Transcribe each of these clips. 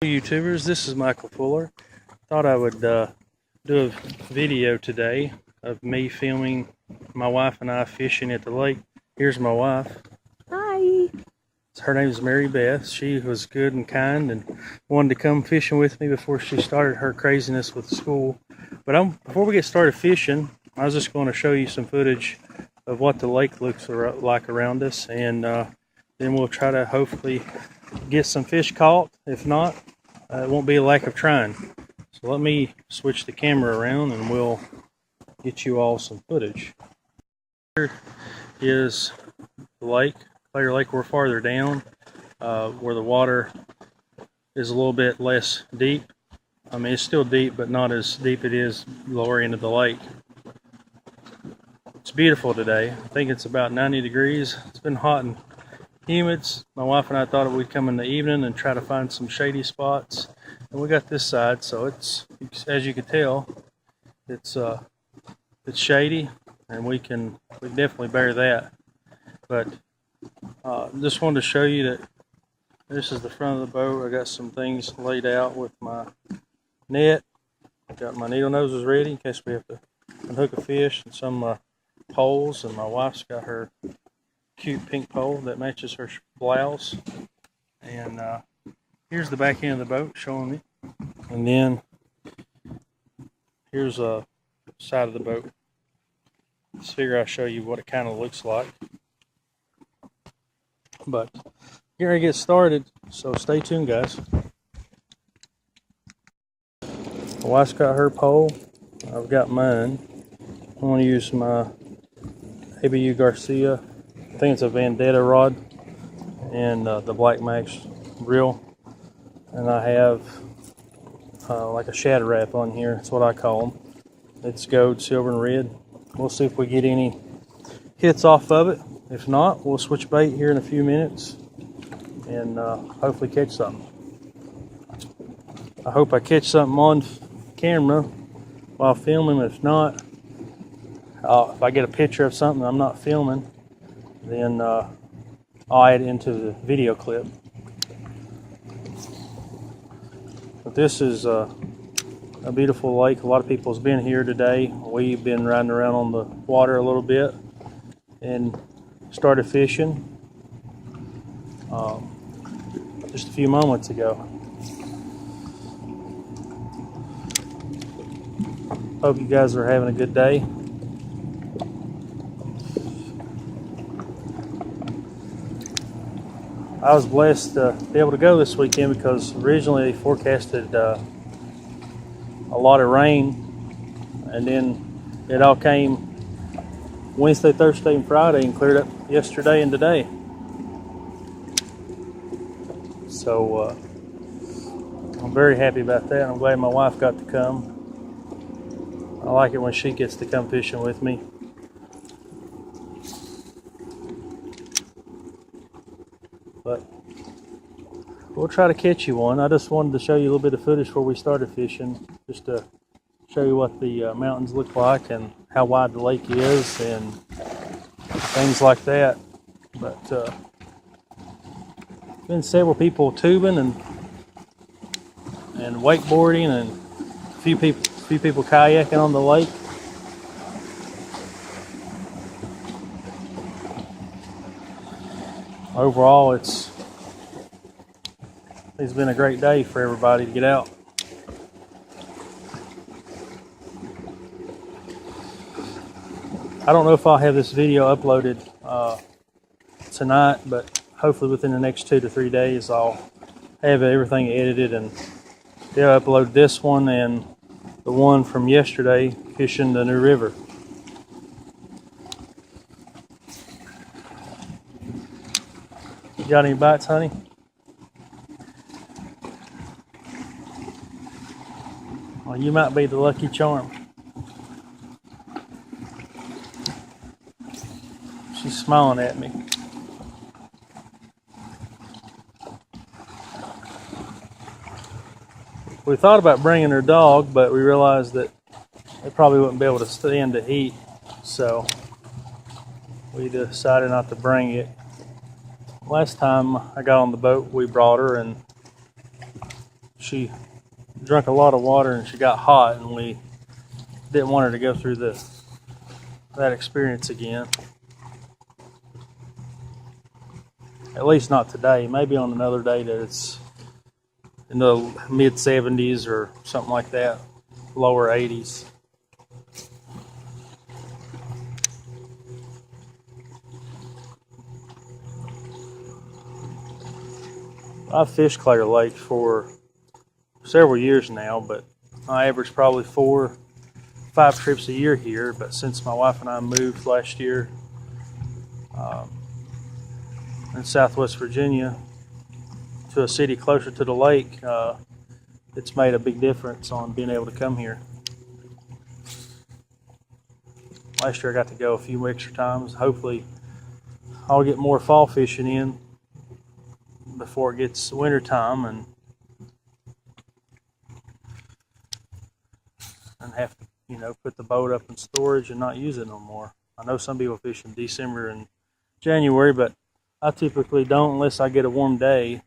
YouTubers, this is Michael Fuller. Thought I would do a video today of me filming my wife and I fishing at the lake. Here's my wife. Hi. Her name is Mary Beth. She was good and kind and wanted to come fishing with me before she started her craziness with school. But before we get started fishing, I was just going to show you some footage of what the lake looks like around us, and then we'll try to hopefully get some fish caught. If not, it won't be a lack of trying. So let me switch the camera around and we'll get you all some footage. Here is the lake, Claytor Lake. We're farther down where the water is a little bit less deep. I mean, it's still deep, but not as deep it is lower end of the lake. It's beautiful today. I think it's about 90 degrees. It's been hot and humid. My wife and I thought we'd come in the evening and try to find some shady spots, and we got this side, so it's, as you can tell, it's shady, and we definitely bear that. But just wanted to show you that this is the front of the boat. I got some things laid out with my net. I got my needle noses ready in case we have to unhook a fish, and some poles, and my wife's got her cute pink pole that matches her blouse. And here's the back end of the boat showing me, and then here's a side of the boat. Let's figure I'll show you what it kind of looks like. But get ready to get started, so stay tuned, guys. My wife's got her pole, I've got mine. I'm going to use my ABU Garcia, I think it's a Vendetta rod, and the Black Max reel, and I have like a shadow wrap on here. That's what I call them. It's gold, silver, and red. We'll see if we get any hits off of it. If not, we'll switch bait here in a few minutes and hopefully catch something. I hope I catch something on camera while filming. If not, if I get a picture of something I'm not filming, then I'll add it into the video clip. But this is a beautiful lake. A lot of people has been here today. We've been riding around on the water a little bit and started fishing just a few moments ago. Hope you guys are having a good day. I was blessed to be able to go this weekend because originally they forecasted a lot of rain, and then it all came Wednesday, Thursday, and Friday and cleared up yesterday and today. So I'm very happy about that. I'm glad my wife got to come. I like it when she gets to come fishing with me. But we'll try to catch you one. I just wanted to show you a little bit of footage before we started fishing, just to show you what the mountains look like and how wide the lake is and things like that. But been several people tubing and wakeboarding, and a few people kayaking on the lake. Overall, it's been a great day for everybody to get out. I don't know if I'll have this video uploaded tonight, but hopefully within the next 2 to 3 days I'll have everything edited, and they'll upload this one and the one from yesterday fishing the new river. You got any bites, honey? Well, you might be the lucky charm. She's smiling at me. We thought about bringing her dog, but we realized that they probably wouldn't be able to stand the heat, so we decided not to bring it. Last time I got on the boat, we brought her, and she drank a lot of water and she got hot, and we didn't want her to go through that experience again. At least not today. Maybe on another day that it's in the mid 70s or something like that, lower 80s. I've fished Claytor Lake for several years now, but I average probably 4-5 trips a year here. But since my wife and I moved last year in Southwest Virginia to a city closer to the lake, it's made a big difference on being able to come here. Last year I got to go a few extra times. Hopefully I'll get more fall fishing in before it gets winter time and have to, put the boat up in storage and not use it no more. I know some people fish in December and January, but I typically don't unless I get a warm day.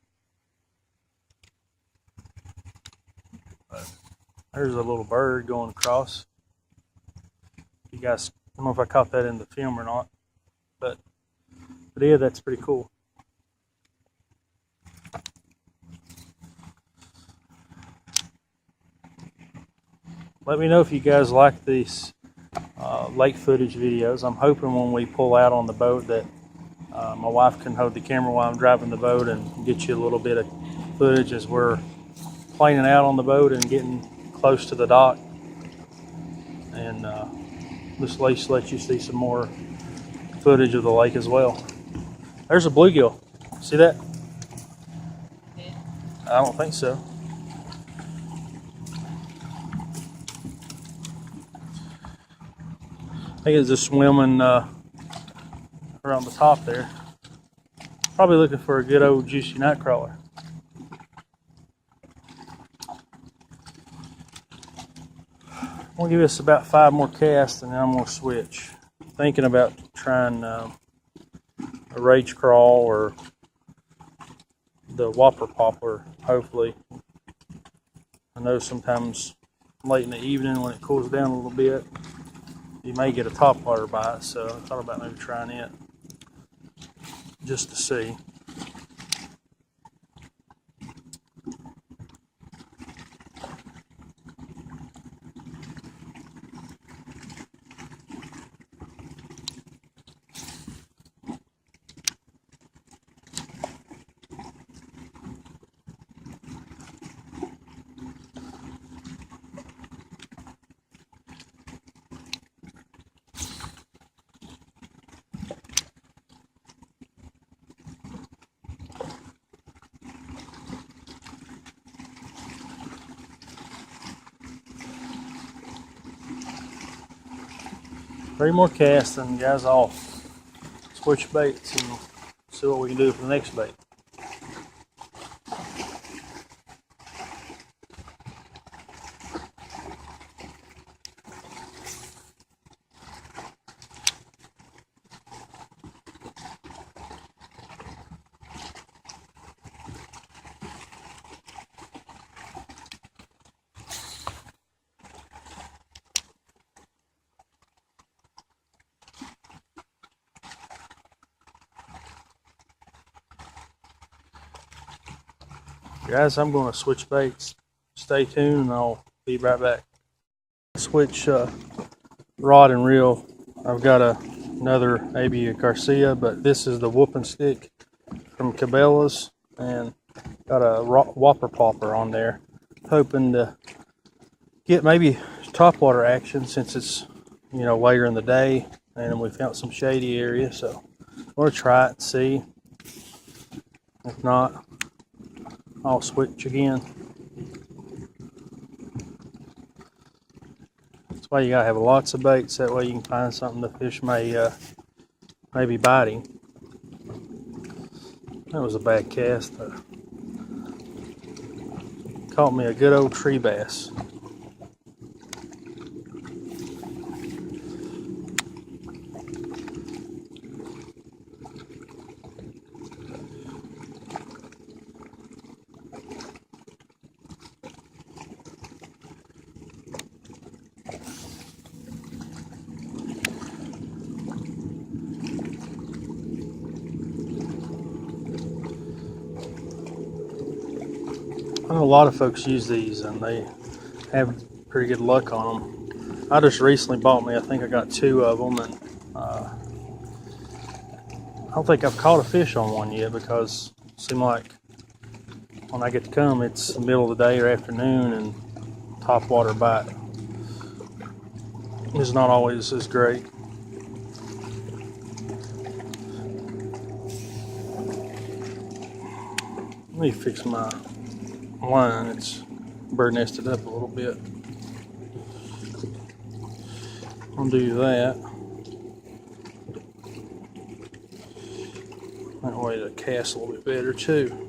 But there's a little bird going across. You guys, I don't know if I caught that in the film or not, but yeah, that's pretty cool. Let me know if you guys like these lake footage videos. I'm hoping when we pull out on the boat that my wife can hold the camera while I'm driving the boat and get you a little bit of footage as we're planing out on the boat and getting close to the dock. And just at least let you see some more footage of the lake as well. There's a bluegill. See that? I don't think so. I think it's just swimming around the top there. Probably looking for a good old juicy night crawler. I'm going to give us about 5 more casts and then I'm going to switch. Thinking about trying a rage crawl or the whopper popper, hopefully. I know sometimes late in the evening when it cools down a little bit, you may get a topwater bite, so I thought about maybe trying it just to see. Three more casts and guys, I'll switch baits and see what we can do for the next bait. Guys, I'm going to switch baits. Stay tuned and I'll be right back. Switch rod and reel. I've got another maybe a Garcia, but this is the whooping stick from Cabela's and got a whopper popper on there. Hoping to get maybe topwater action since it's later in the day and we found some shady area, so I'm going to try it and see. If not, I'll switch again. That's why you gotta have lots of baits. That way you can find something the fish may be biting. That was a bad cast. Caught me a good old tree bass. I know a lot of folks use these and they have pretty good luck on them. I just recently bought me, I think I got 2 of them, and I don't think I've caught a fish on one yet because it seems like when I get to come, it's the middle of the day or afternoon and top water bite is not always as great. Let me fix my line. It's bird nested up a little bit. I'll do that. That way to cast a little bit better too.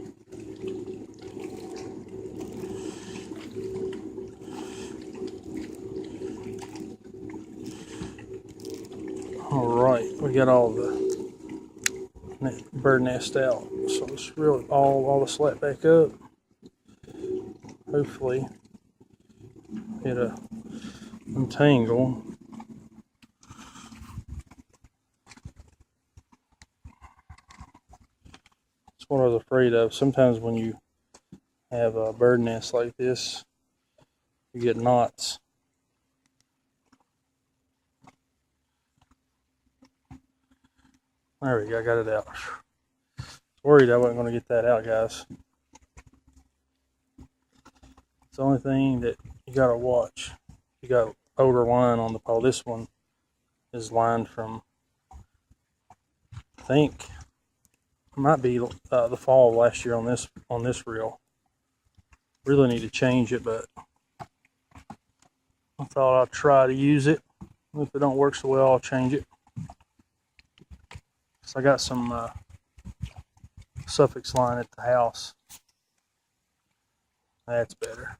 Alright, we got all the bird nest out. So let's reel all the slack back up. Hopefully it'll untangle. That's what I was afraid of. Sometimes when you have a bird nest like this, you get knots. There we go, I got it out. Worried I wasn't going to get that out, guys. It's the only thing that you got to watch. You got older line on the pole. This one is lined from, I think, it might be the fall of last year on this reel. Really need to change it, but I thought I'd try to use it. If it don't work so well, I'll change it. So I got some suffix line at the house. That's better.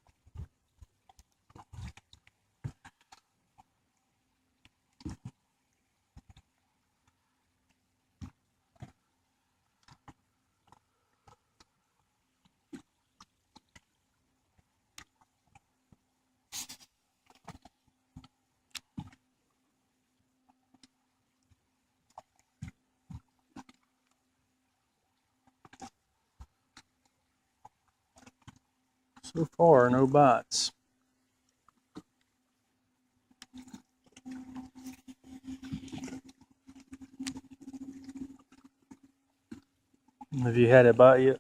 So far, no bites. Have you had a bite yet?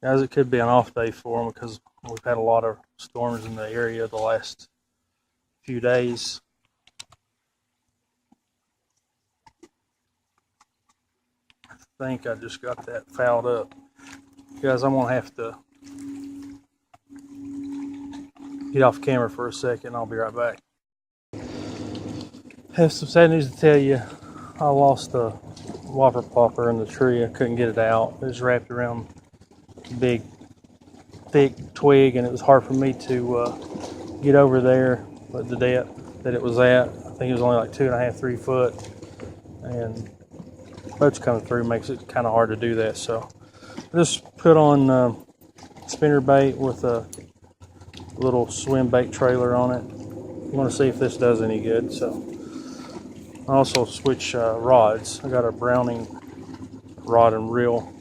Guys, it could be an off day for them because we've had a lot of storms in the area the last few days. I think I just got that fouled up. Guys, I'm going to have to get off camera for a second. I'll be right back. I have some sad news to tell you. I lost a whopper plopper in the tree. I couldn't get it out. It was wrapped around a big, thick twig, and it was hard for me to get over there. But the depth that it was at, I think it was only like 2.5, 3 foot, and boats coming through makes it kind of hard to do that. So I just put on spinner bait with a little swim bait trailer on it. I want to see if this does any good. So I also switch rods. I got a Browning rod and reel.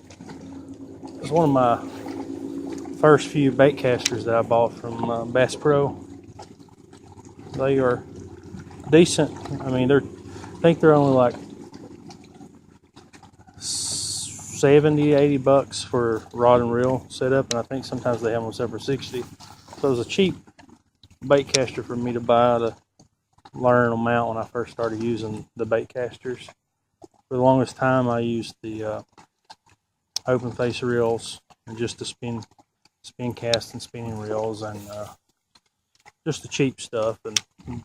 It's one of my first few bait casters that I bought from Bass Pro. They are decent. I mean, I think they're only like 70, 80 bucks for rod and reel setup, and I think sometimes they have them set for 60. So it was a cheap bait caster for me to buy to learn them out when I first started using the bait casters. For the longest time, I used the open face reels and just the spin cast and spinning reels and just the cheap stuff.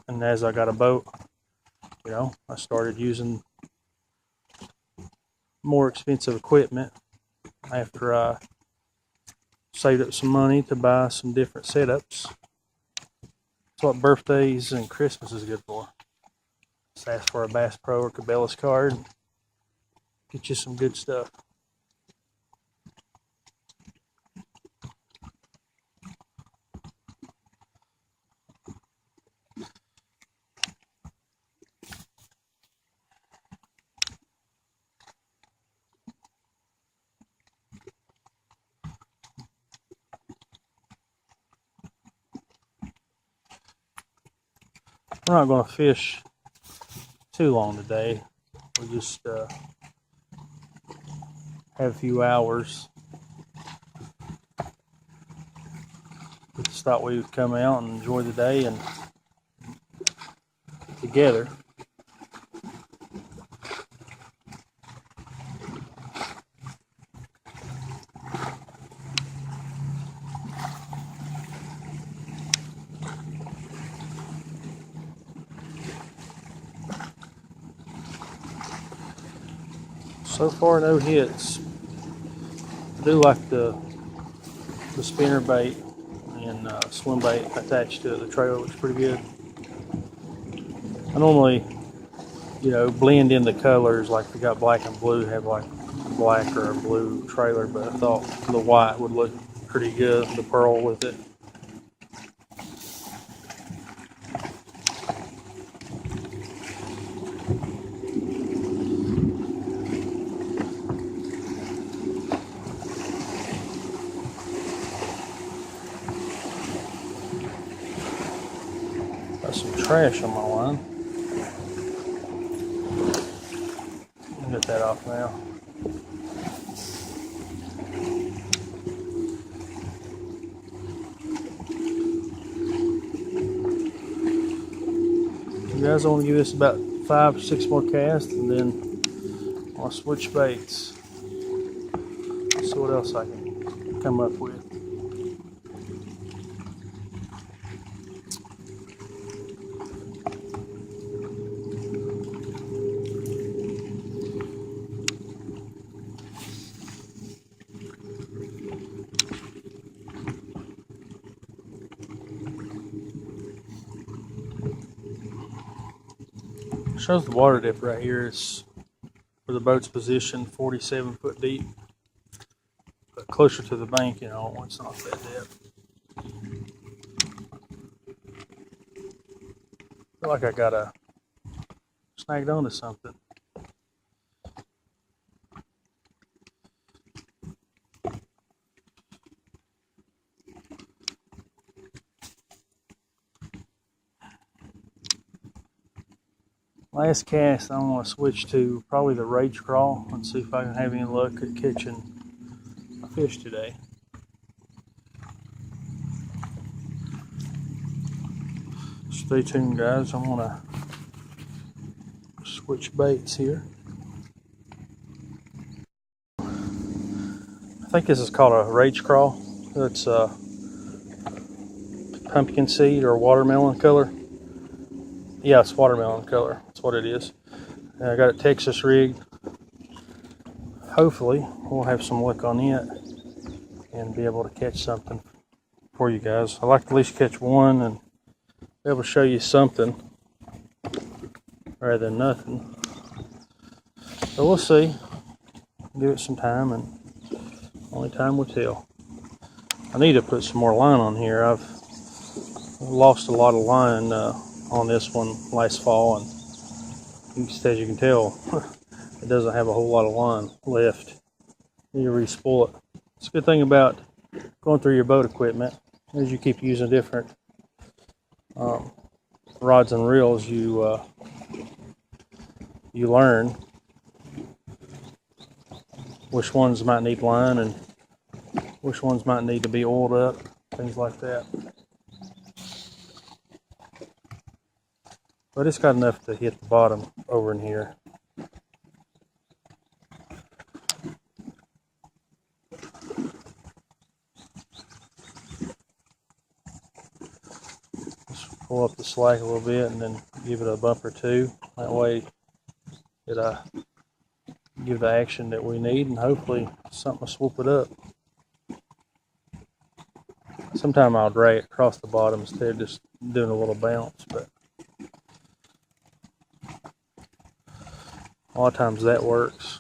And as I got a boat, you know, I started using more expensive equipment after I saved up some money to buy some different setups. That's what birthdays and Christmas is good for. Just ask for a Bass Pro or Cabela's card. Get you some good stuff. we're not going to fish too long today. We just have a few hours. We just thought we would come out and enjoy the day and together. So far, no hits. I do like the spinner bait and swim bait attached to it. The trailer looks pretty good. I normally, blend in the colors, like if you got black and blue, have like black or a blue trailer, but I thought the white would look pretty good, the pearl with it. Got some trash on my line. I'll get that off now. You guys, I want to give this about 5 or 6 more casts, and then I'll switch baits. See what else I can come up with. Shows the water depth right here is where the boat's positioned, 47 foot deep. But closer to the bank, it's not that depth. I feel like I got snagged onto something. Last cast, I'm going to switch to probably the rage crawl and see if I can have any luck at catching a fish today. Stay tuned, guys. I'm going to switch baits here. I think this is called a rage crawl. It's pumpkin seed or watermelon color. Yeah, it's watermelon color. That's what it is. And I got it Texas rigged. Hopefully, we'll have some luck on it and be able to catch something for you guys. I like to at least catch one and be able to show you something rather than nothing. So we'll see. Give it some time, and only time will tell. I need to put some more line on here. I've lost a lot of line on this one last fall, and just as you can tell, it doesn't have a whole lot of line left. You need to re-spool it. It's a good thing about going through your boat equipment as you keep using different rods and reels. You learn which ones might need line and which ones might need to be oiled up, things like that. But it's got enough to hit the bottom over in here. Just pull up the slack a little bit and then give it a bump or two. That way it give the action that we need, and hopefully something will swoop it up. Sometimes I'll drag it across the bottom instead of just doing a little bounce, but a lot of times that works.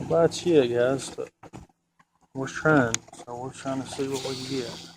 No bites yet, guys, but we're trying. So we're trying to see what we can get.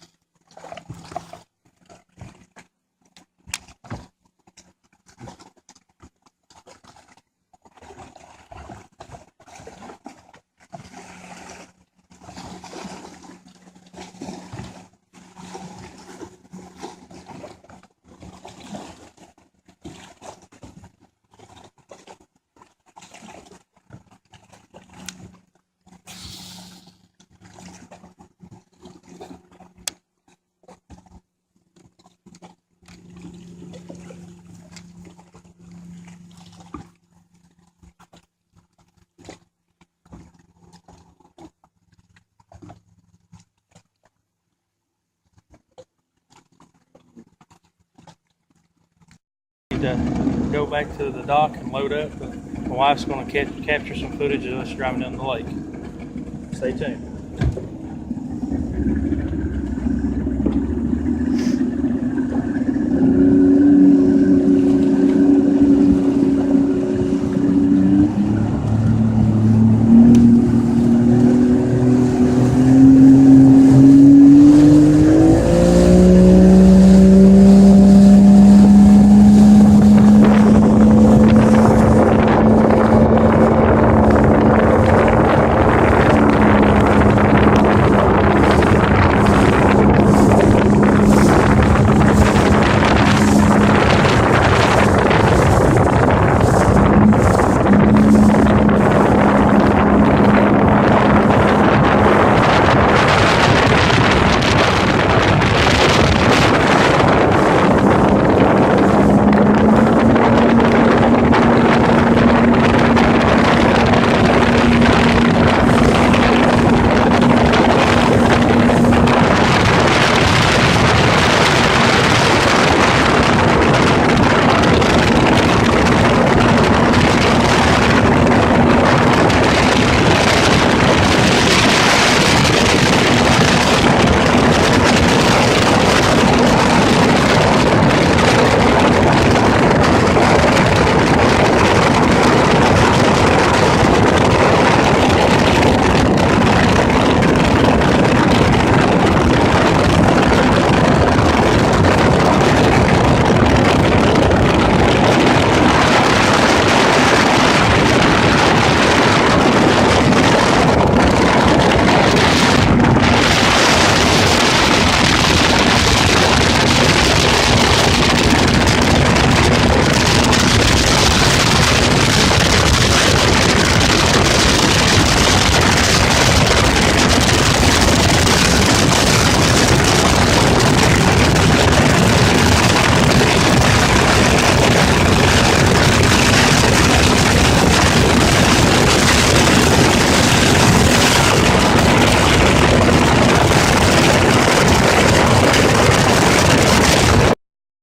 To go back to the dock and load up, but my wife's going to capture some footage of us driving down the lake. Stay tuned.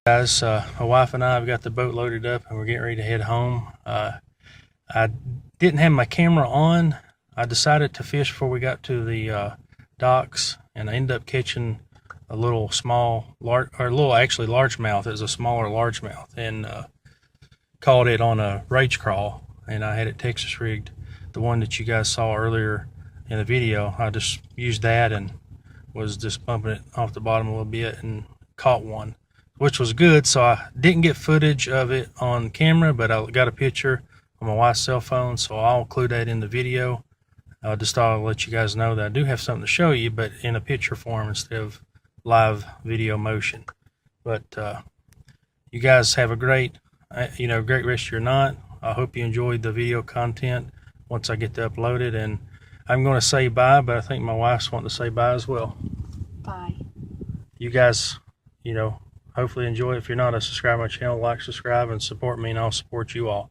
Guys, my wife and I have got the boat loaded up and we're getting ready to head home. I didn't have my camera on. I decided to fish before we got to the docks, and I ended up catching a little largemouth. It was a smaller largemouth, and caught it on a rage crawl, and I had it Texas rigged, the one that you guys saw earlier in the video. I just used that and was just bumping it off the bottom a little bit and caught one, which was good. So I didn't get footage of it on camera, but I got a picture on my wife's cell phone, so I'll include that in the video. Just thought I'll let you guys know that I do have something to show you, but in a picture form instead of live video motion. But you guys have a great rest of your night. I hope you enjoyed the video content once I get to upload it, and I'm going to say bye, but I think my wife's wanting to say bye as well. Bye. You guys, hopefully enjoy. If you're not a subscriber to my channel, like, subscribe, and support me, and I'll support you all.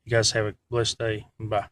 You guys have a blessed day. Bye.